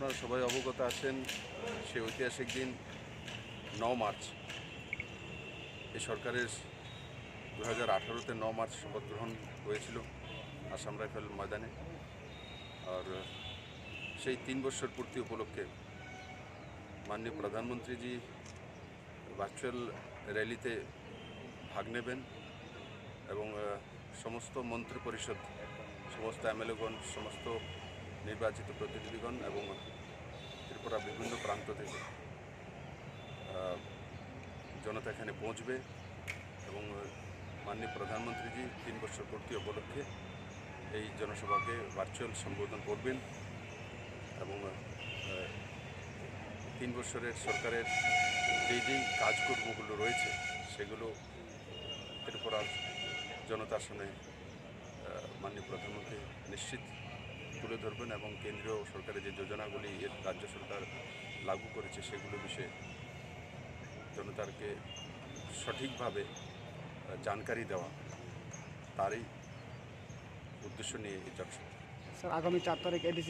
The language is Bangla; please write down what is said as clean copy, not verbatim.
আপনারা সবাই অবগত আছেন সেই ঐতিহাসিক দিন 9 মার্চ এই সরকারের 2018-তে 9 মার্চ শপথ গ্রহণ হয়েছিল আসাম রাইফেল ময়দানে। আর সেই 3 বছর পূর্তি উপলক্ষে মাননীয় প্রধানমন্ত্রীজি ভার্চুয়াল র্যালিতে ভাগ নেবেন এবং সমস্ত মন্ত্রী পরিষদ, সমস্ত এমএলএগণ, সমস্ত নির্বাচিত প্রতিনিধিগণ এবং ত্রিপুরা বিভিন্ন প্রান্ত থেকে জনতা এখানে পৌঁছবে এবং মাননীয় প্রধানমন্ত্রীজি 3 বছর পূর্তি উপলক্ষে এই জনসভাকে ভার্চুয়াল সম্বোধন করবেন এবং 3 বছরের সরকারের যেই কাজকর্মগুলো রয়েছে সেগুলো ত্রিপুরার জনতার সামনে মাননীয় প্রধানমন্ত্রী নিশ্চিত তুলে ধরবেন এবং কেন্দ্রীয় সরকারের যে যোজনাগুলি এর রাজ্য সরকার লাগু করেছে সেগুলো বিষয়ে জনতাকে সঠিকভাবে জানকারি দেওয়া, তারই উদ্দেশ্য নিয়ে এই জনসভা। স্যার, আগামী 4 তারিখ এডিসি